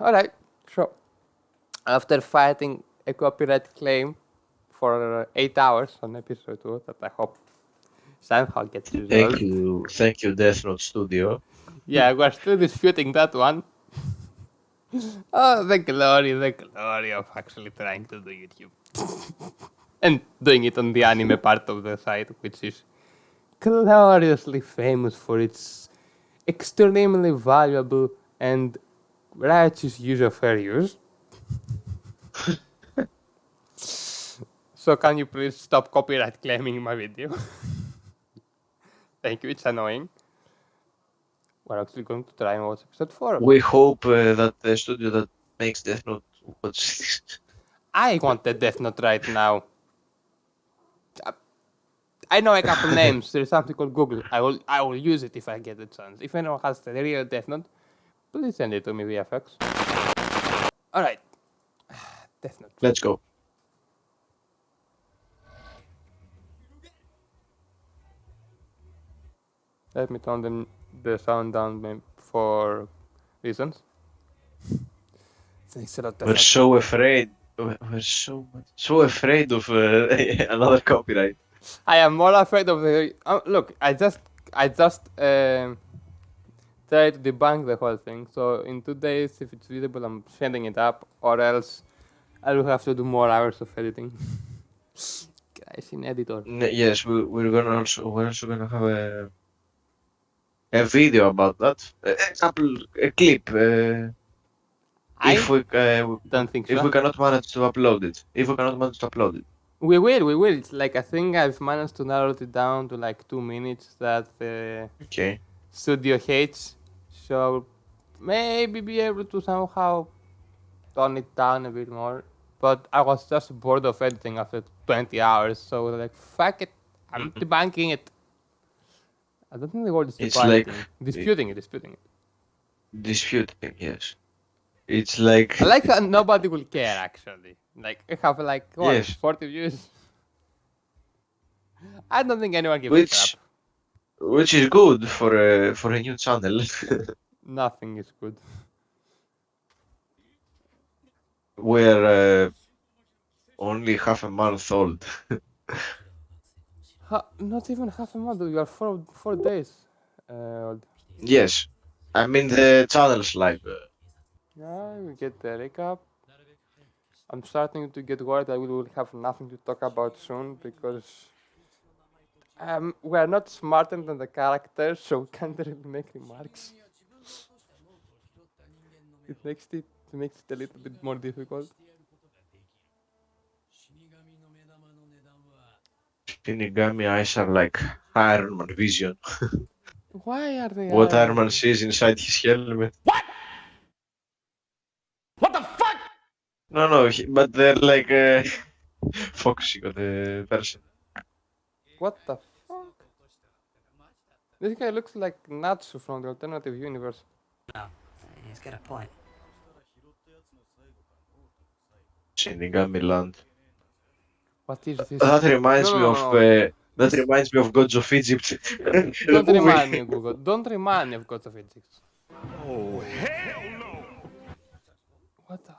Alright, so after fighting a copyright claim for 8 hours on episode 2 that I hope somehow gets resolved. Thank you, Deathnote Studio. Yeah, we're still disputing that one. Oh, the glory of actually trying to do YouTube. And doing it on the anime part of the site, which is gloriously famous for its extremely valuable and righteous use of fair use. So can you please stop copyright claiming my video? Thank you, it's annoying. We're actually going to try and watch episode 4. We hope that the studio that makes Deathnote watches this. I want the Deathnote right now. I know a couple names. There's something called Google. I will use it if I get the chance. If anyone has the real Deathnote, please send it to me via fax. Alright. Deathnote. Let's go. Let me turn the sound down for reasons. Thanks a lot. We're so afraid. We're so afraid of another copyright. I am more afraid of the. Look, I just try to debunk the whole thing. So in 2 days, if it's visible, I'm sending it up, or else I will have to do more hours of editing. Guys, in editor. Yes, we're also gonna have a video about that. A clip. If we Don't think so. if we cannot manage to upload it. We will. It's like I think I've managed to narrow it down to like 2 minutes that Okay. studio hates. So maybe be able to somehow tone it down a bit more. But I was just bored of editing after 20 hours, so like fuck it, I'm debunking it. I don't think the word is It's debunking. like Disputing it. disputing. Yes. It's like. I like how nobody will care actually. Like I have like what, Yes. 40 views. I don't think anyone gives a crap. Which is good for a new channel. Nothing is good. We're only half a month old. Not even half a month. You are 4 days old. Yes. I mean the channel's live. Yeah, we get the recap. I'm starting to get worried that we will have nothing to talk about soon because we are not smarter than the characters, so we can't really make remarks. It makes it a little bit more difficult. Shinigami eyes are like Iron Man vision. Why are they What Iron Man sees inside his helmet. What the fuck? No, but they're like focusing on the person. What the fuck? This guy looks like Natsu from the alternative universe. No, he's got a point. Shinigami land. What is this? That reminds me of This- reminds me of Gods of Egypt. Don't remind me of Google. Don't remind me of Gods of Egypt. Oh, hell no! What the?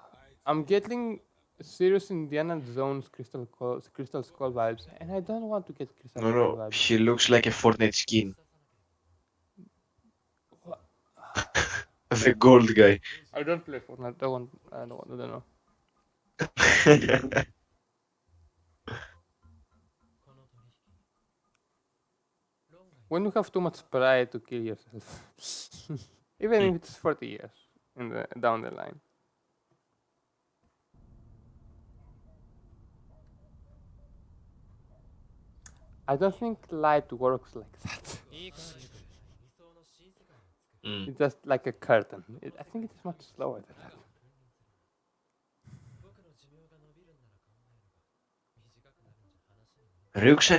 I'm getting serious Indiana Jones Crystal Skull vibes, and I don't want to get Crystal Skull No, vibes. he looks like a Fortnite skin. The gold guy. I don't play Fortnite. I don't know. When you have too much pride to kill yourself, even if it's 40 years down the line. I don't think light works like that. It's just like a curtain. I think it's much slower than that. Ryuk's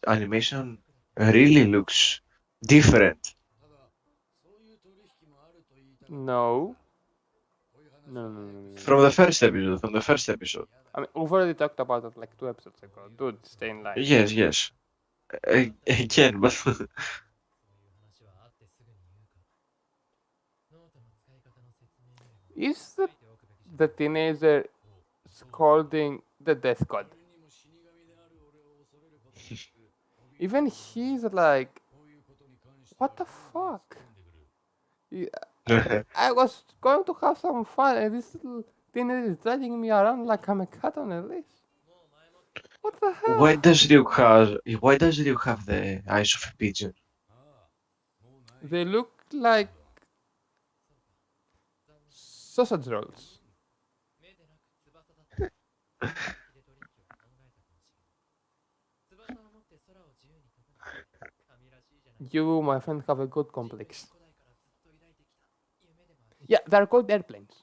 animation really looks different. No. From the first episode. I mean, we've already talked about it like 2 episodes ago. Dude, stay in line. Yes. Again, but Is the teenager scolding the death god? Even he's like, what the fuck? I was going to have some fun, and this little teenager is dragging me around like I'm a cat on a leash. What the hell? Why does Ryuk have the eyes of a pigeon? They look like sausage rolls. You, my friend, have a good complex. Yeah, they're called airplanes.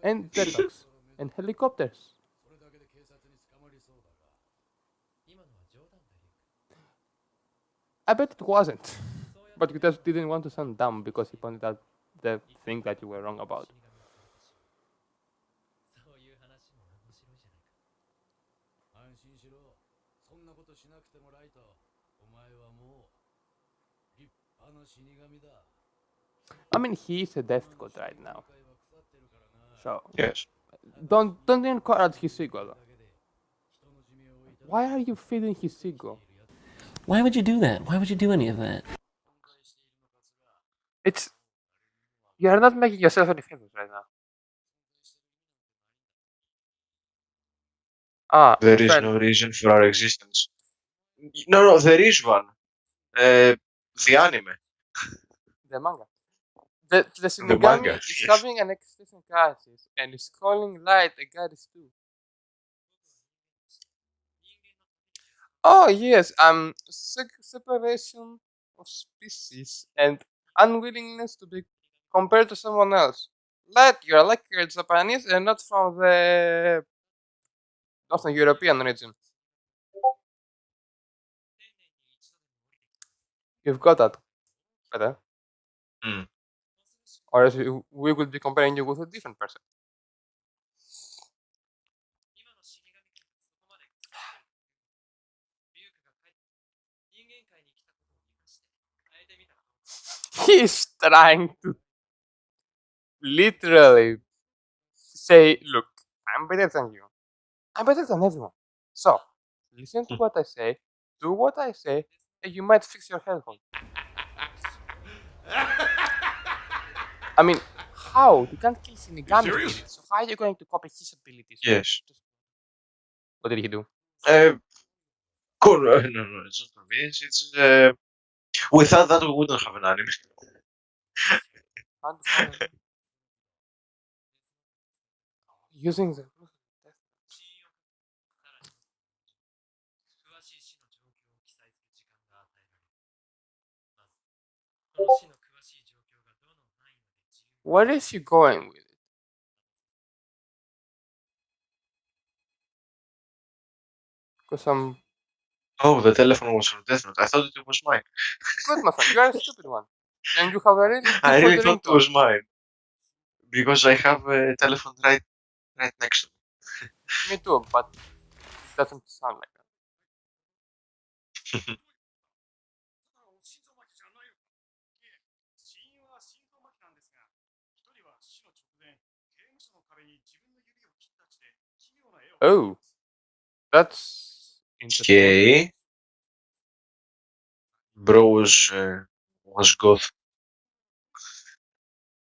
And jetpacks. And helicopters. I bet it wasn't. But you just didn't want to sound dumb because he pointed out the thing that you were wrong about. I mean, he's a death god right now. So, Yes. don't encourage his ego. Why are you feeding his ego? Why would you do that? Why would you do any of that? It's... You're not making yourself any favors right now. Ah, There is friend, no reason for our existence. No, there is one. The anime. the manga. The The Shinigami manga, is yes. having an existential crisis and is calling light a goddess too. Oh yes, separation of species and unwillingness to be compared to someone else. Light, you're like you're Japanese and not from the Northern European region. You've got that, better. Hmm. Or else we would be comparing you with a different person. He's trying to literally say, look, I'm better than you. I'm better than everyone. So, listen to what I say, do what I say, and you might fix your health. I mean, how? You can't kill Shinigami serious? abilities, so how are you going to copy his abilities? Yes. What did he do? Cool. No, it's not convenience. It's without that we wouldn't have an anime. Using the... Where is he going with it? Because I'm... Oh, the telephone was from Deathnote. I thought it was mine. Good, my friend, you are a stupid one. And you have a really I default really thought it ringtone. was mine because I have a telephone right next to me. Me too, but it doesn't sound like that. Oh, that's interesting. Okay. Bro was goth.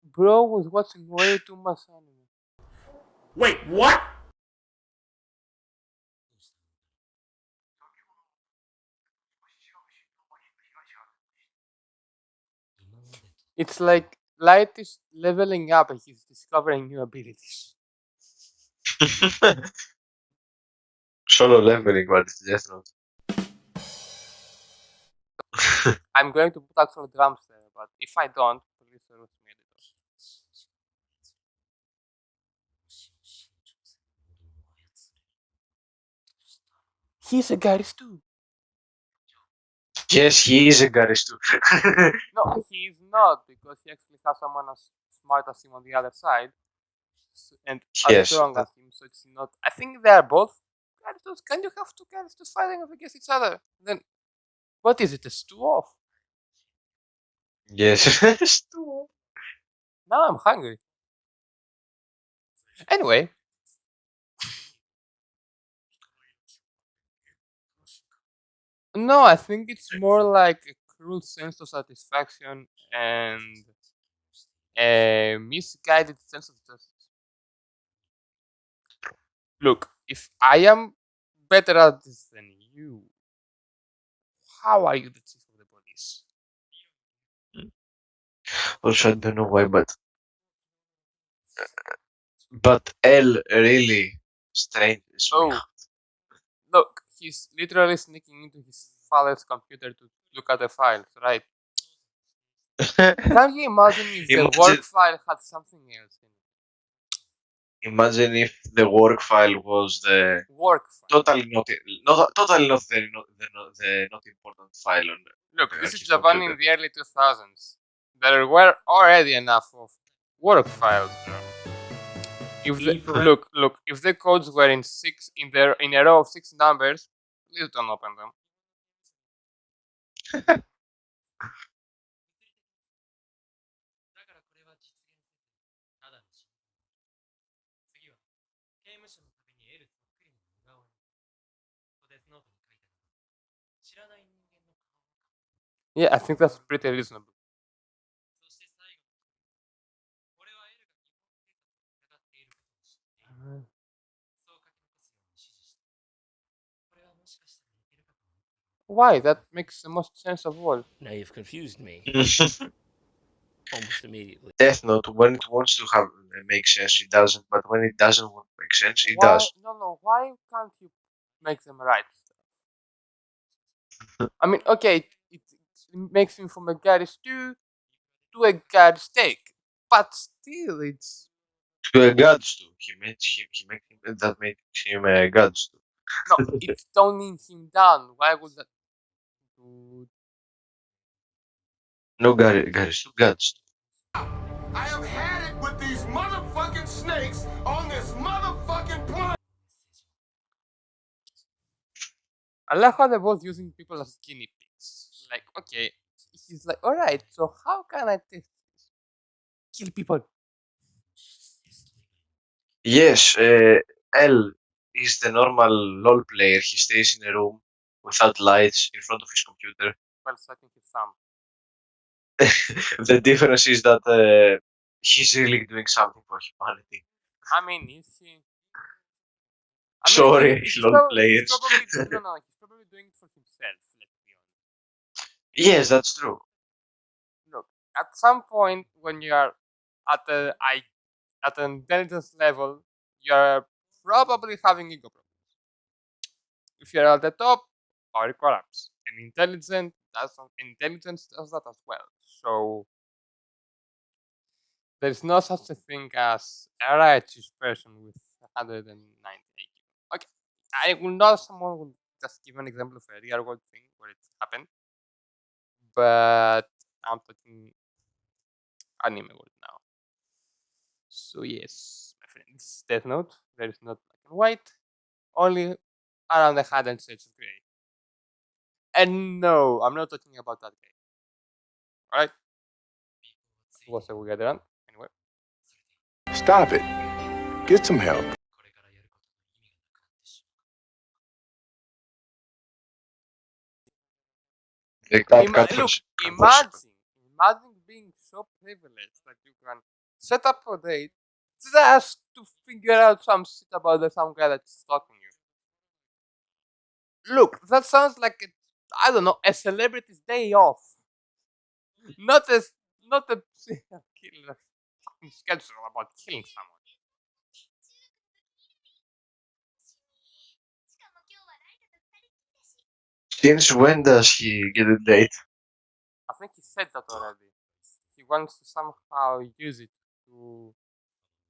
Bro was watching way too much anime. Wait, what? It's like Light is leveling up and he's discovering new abilities. Solo leveling, but it's Deathnote. I'm going to put actual drums there, but if I don't, please roast me, editor. He's a guitarist too. Yes, he is a Garistu. No, he's not, because he actually has someone as smart as him on the other side, and as Yes, strong as him, so it's not... I think they are both Garistos. Can you have two Garistos fighting against each other? Then, what is it, a stew-off? yes. Now I'm hungry. Anyway, no, I think it's more like a cruel sense of satisfaction and a misguided sense of justice. Look, if I am better at this than you, how are you the chief of the police? Also, I don't know why, but L really strangers me. Oh, look, he's literally sneaking into his father's computer to look at the files, right? Can you imagine if the work file had something else in it? Imagine if the work file was the Work file. totally not the not important file on Look, this is his Japan computer. in the early 2000s. There were already enough of work files there. If look, if the codes were in a row of 6 numbers, please don't open them. Yeah, I think that's pretty reasonable. Why? That makes the most sense of all. Now you've confused me almost immediately. Deathnote, when it wants to have make sense, it doesn't. But when it doesn't want to make sense, it Why? does. No. Why can't you make them right? I mean, okay, it makes him from a garage stew to a garage steak, but still, it's To a god stew. He made him, that made him a god stew. no, it's toning him down. Why would that? Dude. No god stew, god stew. I have had it with these motherfucking snakes on this motherfucking planet. I love how they're both using people as guinea pigs. Like, okay, he's like, all right, so how can I test this? Kill people. Yes, L is the normal LOL player. He stays in a room without lights in front of his computer. Well, sucking his thumb. The difference is that he's really doing something for humanity. I mean, is he? I mean, Sorry, he's LOL probably players. no, he's probably doing it for himself. Let's be honest. Yes, that's true. Look, at some point when you are at at an intelligence level, you are probably having ego problems. If you're at the top, power collapse, and intelligence does that as well. So there's no such a thing as a righteous person with 190 IQ. Okay, I will not someone will just give an example of a real world thing where it happened, but I'm talking anime world now. So yes, my friend, this is Death Note. There is not black and white, only around the hand and shades of gray. And no, I'm not talking about that guy. Alright? It was a weird run. Anyway. Stop it. Get some help. The cat Look, conversion. imagine being so privileged that you can set up a date just to figure out some shit about some guy that's stalking you. Look, that sounds like I don't know, a celebrity's day off. Not a serial killer fucking schedule about killing someone. Since when does he get a date? I think he said that already. He wants to somehow use it to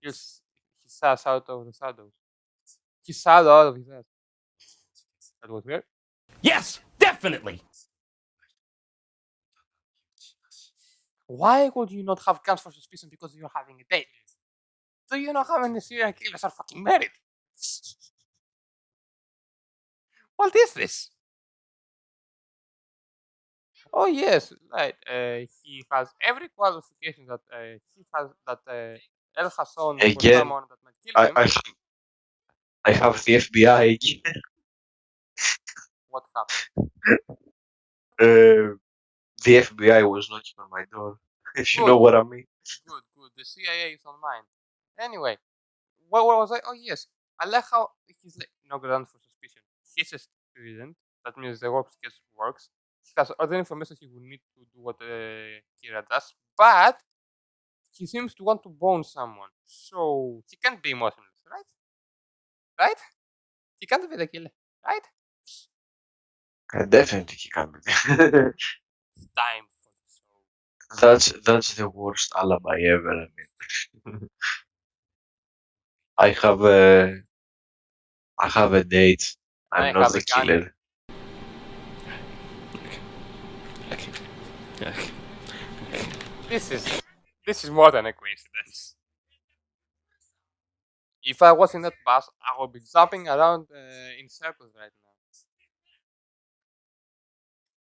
use his ass out of the shadows. His shadow out of his ass. That was weird. Yes, definitely. Why would you not have grounds for suspicion because you're having a date? Do you know how many serial killers are fucking married? What is this? Oh yes, right. He has every qualification that he has that El has shown for Again, someone that might kill I, him. I have the FBI again. What happened? The FBI was knocking on my door, if you Good. know what I mean. Good. The CIA is on mine. Anyway, what was I? Oh yes, I like how he's like no ground for suspicion. He's a student. That means the work case works. He has other information he will need to do what Kira does, but he seems to want to bone someone, so he can't be emotionless, right? Right? He can't be the killer, right? Definitely he can be. It's time for the show. That's the worst alibi ever. I mean, I have a date. And I I'm not have the a gun. killer. This is more than a coincidence. If I was in that bus, I would be jumping around in circles right now.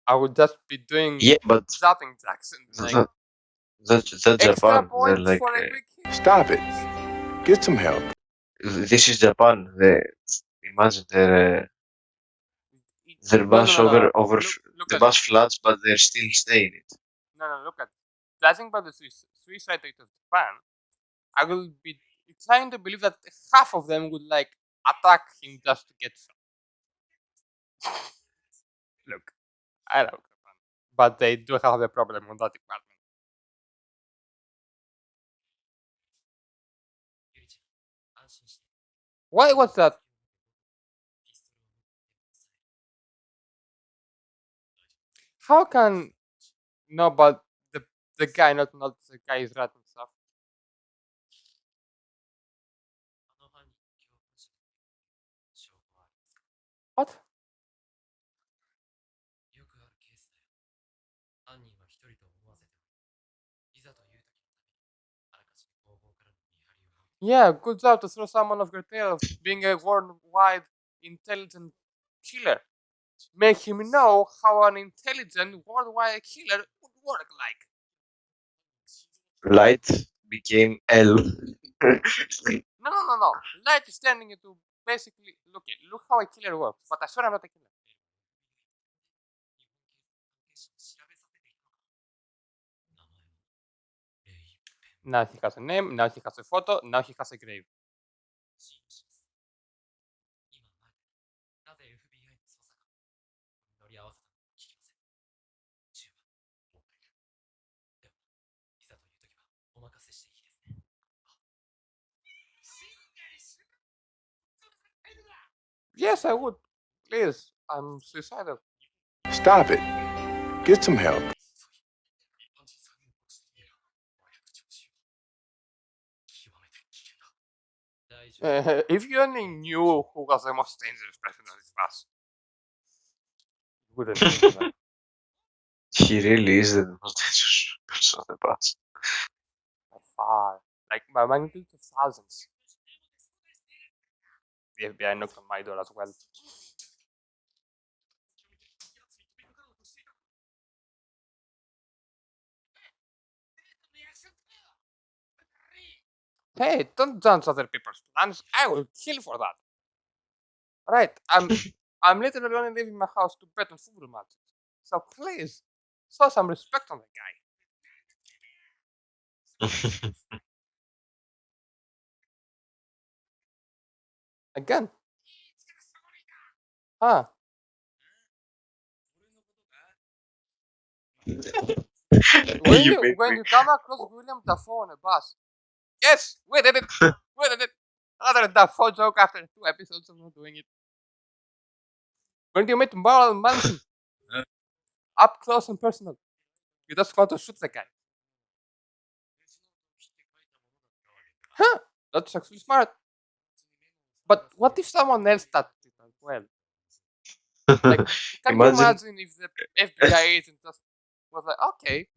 I would just be doing Yeah, but jumping jacks and like that's extra Japan. They're points like, for a quick hit. Stop it. Get some help. this is Japan. Imagine their No, bus over Look the at bus floods, but they're still staying it. no. Look at judging by the suicide rate of Japan, I will be trying to believe that half of them would like attack him just to get some. Look, I love Japan, but they do have a problem on that department. Why was that? How can no, but the guy not the guy is writing stuff. What? Yeah, good job to throw someone off your tail of being a worldwide intelligent killer. Make him know how an intelligent worldwide killer would work like. Light became L. No. Light is turning into basically look how a killer works. But I swear I'm not a killer. Now he has a name, now he has a photo, now he has a grave. Yes, I would. Please, I'm suicidal. Stop it. Get some help. If you only knew who was the most dangerous person on this bus, you wouldn't think that. He really is the most dangerous person on the bus. By far. Like by magnitude of thousands. The FBI knocked on my door as well. Hey, don't judge other people's plans. I will kill for that. Right, I'm literally only leaving my house to bet on football matches. So please, show some respect on the guy. Again. Huh. When you come across William Dafoe on a bus. Yes, we did it. We did it. Another Dafoe joke after 2 episodes of not doing it. When you meet Marilyn Manson, up close and personal, you just want to shoot the guy. Huh? That's actually smart. But what if someone else touched it as well? Like, can you imagine if the FBI agent just was like, okay,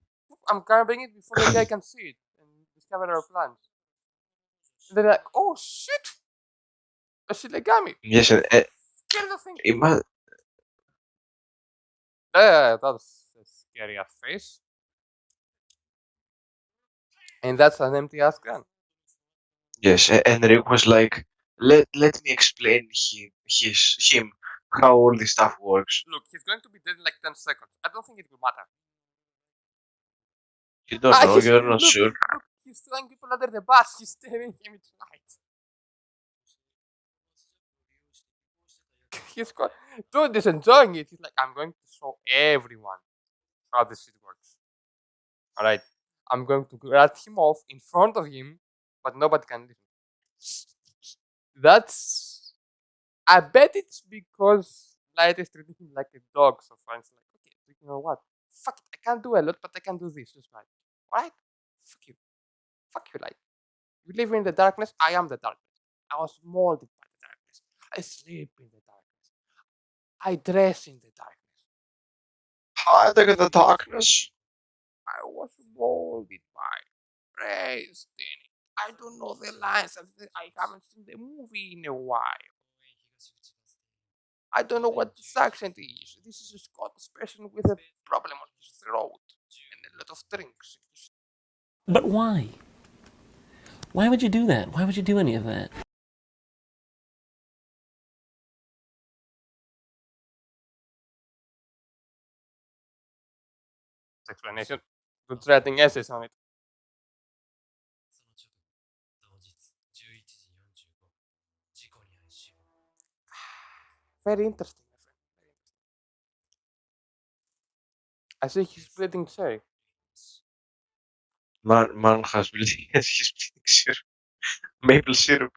I'm grabbing it before the guy can see it and discover our plans. And they're like, oh shit! A Shinigami! Yes, Kill the thing! That's a scary ass face. And that's an empty ass gun. Yes, and Rick was like, let me explain him how all this stuff works. Look, he's going to be dead in like 10 seconds. I don't think it will matter. You don't know, He's, you're not look, sure. look, he's throwing people under the bus. He's staring him at night. He's got, dude is enjoying it. He's like, I'm going to show everyone how this shit works. Alright, I'm going to cut him off in front of him, but nobody can listen. That's, I bet it's because Light is treating him like a dog so far. It's like, okay, you know what? Fuck it, I can't do a lot, but I can do this. Just right. Alright? Fuck you. Fuck you, Light. You live in the darkness, I am the darkness. I was molded by the darkness. I sleep in the darkness. I dress in the darkness. Hiding in the darkness. I was molded by, raised in it. I don't know the lines. I haven't seen the movie in a while. I don't know what this accent is. This is a Scottish person with a problem on his throat and a lot of drinks. But why? Why would you do that? Why would you do any of that? Explanation. Good writing essays on it. Very interesting, my friend. I see he's bleeding cherry. Man has bleeding his syrup. Maple syrup.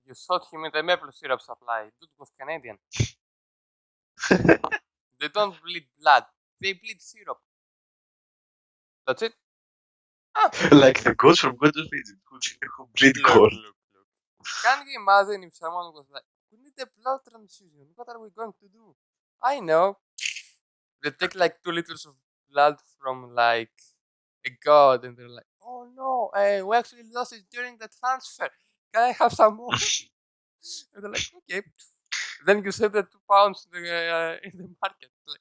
You shot him in the maple syrup supply. Dude was Canadian. They don't bleed blood. They bleed syrup. That's it. Like the gods from God of Egypt who bleed gold. Look. Can you imagine if someone was like, we need a blood transfusion. What are we going to do? I know. They take like 2 liters of blood from like a god and they're like, oh no, we actually lost it during the transfer. Can I have some more? And they're like, okay. Then you sell the 2 pounds in the market. Like,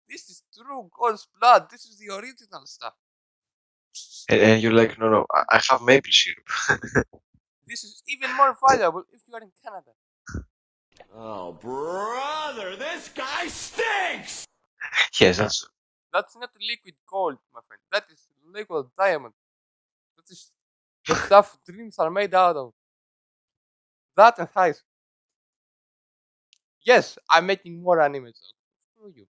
this is true god's blood. This is the original stuff. And you're like, no, I have maple syrup. This is even more valuable if you are in Canada. Oh, brother, this guy stinks! Yes, that's That's not liquid gold, my friend. That is liquid diamond. That is the stuff dreams are made out of. That and ice. Yes, I'm making more animes. Screw you.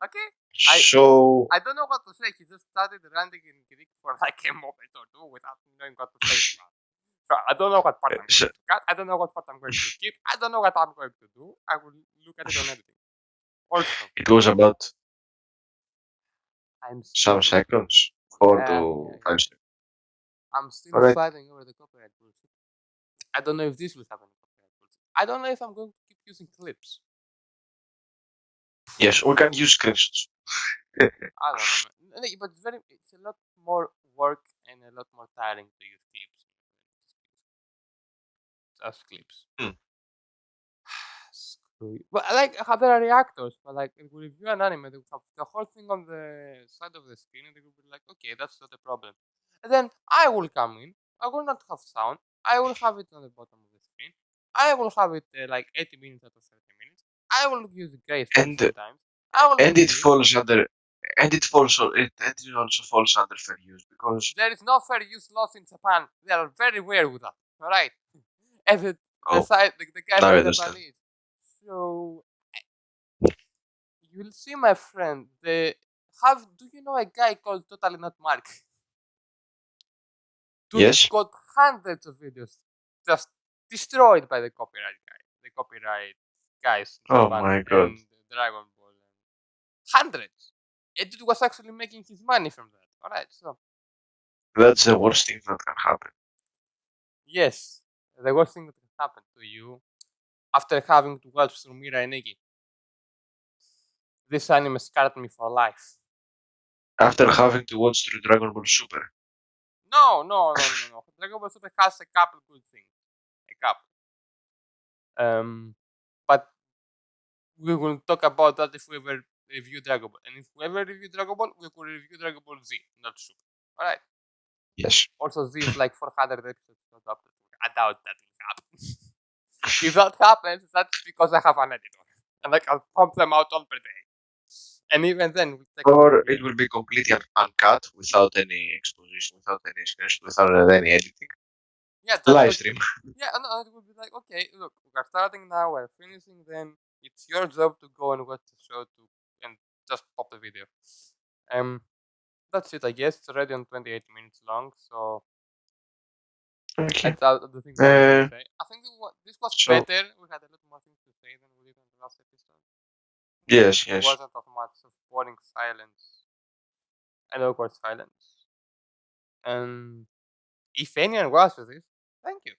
Okay? so. I don't know what to say. He just started ranting in Greek for like a moment or two without knowing what to say. So I don't know what part I'm going to cut. I don't know what part I'm going to keep. I don't know what I'm going to do. I will look at it on editing. Also, It was about I'm some still, seconds, 4 Yeah, to yeah. 5 seconds. I'm still Alright. fighting over the copyright bullshit. I don't know if this will have any copyright bullshit. I don't know if I'm going to keep using clips. Yes, we can use screenshots. I don't know, man. But it's a lot more work and a lot more tiring to use clips. Just clips. Screw you. But like, there are reactors, but like, if we review an anime, they will have the whole thing on the side of the screen, and they will be like, okay, that's not a problem. And then I will come in. I will not have sound. I will have it on the bottom of the screen. I will have it like 80 minutes out of 30 minutes. I will use grace And- sometimes. I will And do it this. falls under. And it also falls under fair use because There is no fair use laws in Japan. They are very weird with that. Alright? And the Oh, guys now I are understand. Japanese. So you'll see, my friend. Do you know a guy called Totally Not Mark? Dude Yes. got hundreds of videos just destroyed by the copyright guys. in Oh Japan my God. And Dragon Ball. Hundreds. And dude was actually making his money from that. Alright, so That's the worst thing that can happen. yes, the worst thing that can happen to you after having to watch through Mirai Neki. This anime scarred me for life. After having to watch through Dragon Ball Super. No. Dragon Ball Super has a couple good things. A couple. But we will talk about that if we ever review Dragon Ball. And if we ever review Dragon Ball, we will review Dragon Ball Z, not Super. Alright. Yes. Also, these like 400 episodes not uploaded. I doubt that will happen. If that happens, that's because I have an editor. And like I'll pump them out all per day. And even then, we'll take Or it will be completely uncut without any exposition, without any screenshot, without any editing. yeah, that's Live what- stream. Yeah, no, it would be like, okay, look, we're starting now, we're finishing, then it's your job to go and watch the show and just pop the video. That's it, I guess. It's already on 28 minutes long, so Okay. that's all the things I was going to say. I think this was so- better. We had a lot more things to say than we did in the last episode. Yes, There yes. wasn't as much of boring silence and awkward silence. And if anyone watches this, thank you.